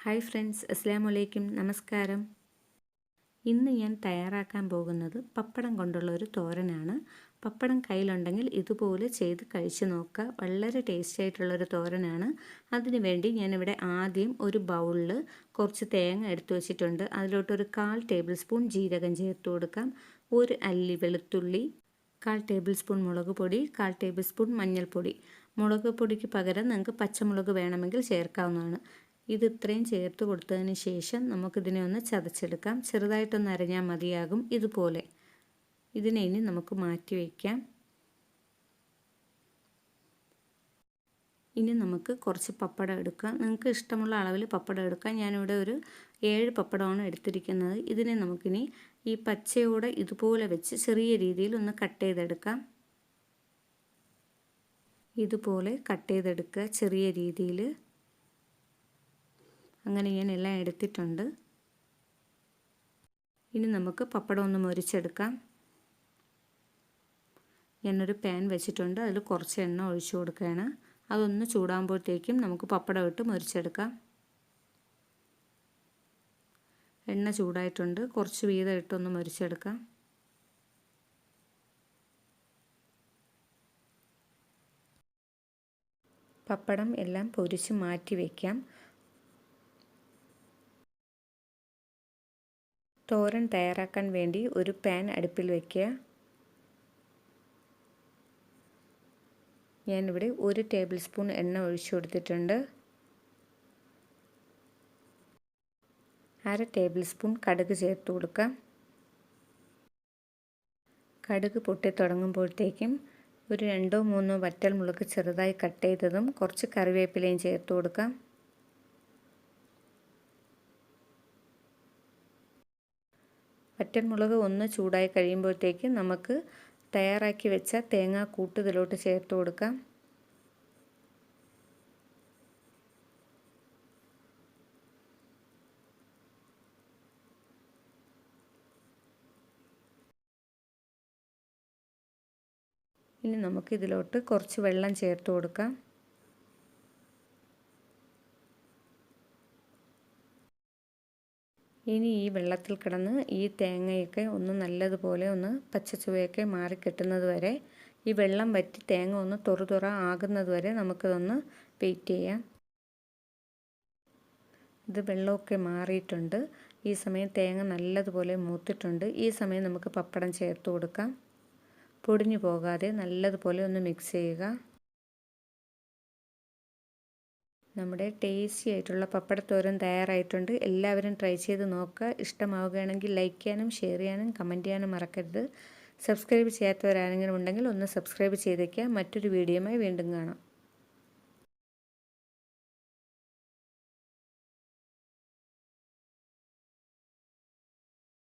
Hi friends, അസ്സലാമു അലൈക്കും, നമസ്കാരം. ഇന്ന് ഞാൻ തയ്യാറാക്കാൻ പോകുന്നത് പപ്പടം കൊണ്ടുള്ള ഒരു തോരനാണ്. പപ്പടം കയ്യിലുണ്ടെങ്കിൽ ഇതുപോലെ ചെയ്ത് കഴിച്ചു നോക്കുക. വളരെ ടേസ്റ്റി ആയിട്ടുള്ളൊരു തോരനാണ്. അതിനു വേണ്ടി ഞാനിവിടെ ആദ്യം ഒരു ബൗളിൽ കുറച്ച് തേങ്ങ എടുത്തു വച്ചിട്ടുണ്ട്. അതിലോട്ടൊരു 1/4 ടേബിൾ സ്പൂൺ ജീരകം ചേർത്ത് കൊടുക്കാം. ഒരു അല്ലി വെളുത്തുള്ളി, 1/4 ടേബിൾ സ്പൂൺ മുളക് പൊടി, 1/4 ടേബിൾ സ്പൂൺ മഞ്ഞൾപ്പൊടി. മുളക് പൊടിക്ക് പകരം നിങ്ങൾക്ക് പച്ചമുളക് വേണമെങ്കിൽ ചേർക്കാവുന്നതാണ്. ഇത് ഇത്രയും ചേർത്ത് കൊടുത്തതിന് ശേഷം നമുക്കിതിനെ ഒന്ന് ചതച്ചെടുക്കാം. ചെറുതായിട്ടൊന്ന് അരഞ്ഞാൽ മതിയാകും. ഇതുപോലെ ഇതിനെ ഇനി നമുക്ക് മാറ്റി വയ്ക്കാം. ഇനി നമുക്ക് കുറച്ച് പപ്പടം എടുക്കാം. നിങ്ങൾക്ക് ഇഷ്ടമുള്ള അളവിൽ പപ്പടം എടുക്കാം. ഞാനിവിടെ ഒരു 7 പപ്പടമാണ് എടുത്തിരിക്കുന്നത്. ഇതിനെ നമുക്കിനി ഈ പച്ചയോടെ ഇതുപോലെ വെച്ച് ചെറിയ രീതിയിൽ ഒന്ന് കട്ട് ചെയ്തെടുക്കാം. ഇതുപോലെ കട്ട് ചെയ്തെടുക്കുക ചെറിയ രീതിയിൽ. അങ്ങനെ ഞാൻ എല്ലാം എടുത്തിട്ടുണ്ട്. ഇനി നമുക്ക് പപ്പടം ഒന്ന് മൊരിച്ചെടുക്കാം. ഞാനൊരു പാൻ വെച്ചിട്ടുണ്ട്. അതിൽ കുറച്ച് എണ്ണ ഒഴിച്ചു കൊടുക്കുകയാണ്. അതൊന്ന് ചൂടാകുമ്പോഴത്തേക്കും നമുക്ക് പപ്പടം ഇട്ട് മൊരിച്ചെടുക്കാം. എണ്ണ ചൂടായിട്ടുണ്ട്. കുറച്ച് വീതം ഇട്ടൊന്ന് മൊരിച്ചെടുക്കാം. പപ്പടം എല്ലാം പൊരിച്ച് മാറ്റി വയ്ക്കാം. തോരൻ തയ്യാറാക്കാൻ വേണ്ടി ഒരു പാൻ അടുപ്പിൽ വയ്ക്കുക. ഞാനിവിടെ 1 ടേബിൾ സ്പൂൺ എണ്ണ ഒഴിച്ചു കൊടുത്തിട്ടുണ്ട്. 1/2 ടേബിൾ സ്പൂൺ കടുക് ചേർത്ത് കൊടുക്കാം. കടുക് പൊട്ടി തുടങ്ങുമ്പോഴത്തേക്കും ഒരു 2-3 വറ്റൽമുളക് ചെറുതായി കട്ട് ചെയ്തതും കുറച്ച് കറിവേപ്പിലയും ചേർത്ത് കൊടുക്കാം. വറ്റൽമുളക് ഒന്ന് ചൂടായി കഴിയുമ്പോഴത്തേക്ക് നമുക്ക് തയ്യാറാക്കി വെച്ച തേങ്ങാക്കൂട്ട് ഇതിലോട്ട് ചേർത്ത് കൊടുക്കാം. ഇനി നമുക്ക് ഇതിലോട്ട് കുറച്ച് വെള്ളം ചേർത്ത് കൊടുക്കാം. ഇനി ഈ വെള്ളത്തിൽ കിടന്ന് ഈ തേങ്ങയൊക്കെ ഒന്ന് നല്ലതുപോലെ ഒന്ന് പച്ചച്ചുവയൊക്കെ മാറി കിട്ടുന്നത് വരെ, ഈ വെള്ളം വറ്റി തേങ്ങ ഒന്ന് തുറ ആകുന്നത് വരെ നമുക്കിതൊന്ന് വെയിറ്റ് ചെയ്യാം. ഇത് വെള്ളമൊക്കെ മാറിയിട്ടുണ്ട്. ഈ സമയം തേങ്ങ നല്ലതുപോലെ മൂത്തിട്ടുണ്ട്. ഈ സമയം നമുക്ക് പപ്പടം ചേർത്ത് കൊടുക്കാം. പൊടിഞ്ഞു പോകാതെ നല്ലതുപോലെ ഒന്ന് മിക്സ് ചെയ്യുക. നമ്മുടെ ടേസ്റ്റി ആയിട്ടുള്ള പപ്പടത്തോരൻ തയ്യാറായിട്ടുണ്ട്. എല്ലാവരും ട്രൈ ചെയ്ത് നോക്കുക. ഇഷ്ടമാവുകയാണെങ്കിൽ ലൈക്ക് ചെയ്യാനും ഷെയർ ചെയ്യാനും കമൻറ്റ് ചെയ്യാനും മറക്കരുത്. സബ്സ്ക്രൈബ് ചെയ്യാത്തവരാരെങ്കിലും ഉണ്ടെങ്കിൽ ഒന്ന് സബ്സ്ക്രൈബ് ചെയ്തേക്കുക. മറ്റൊരു വീഡിയോയുമായി വീണ്ടും കാണാം.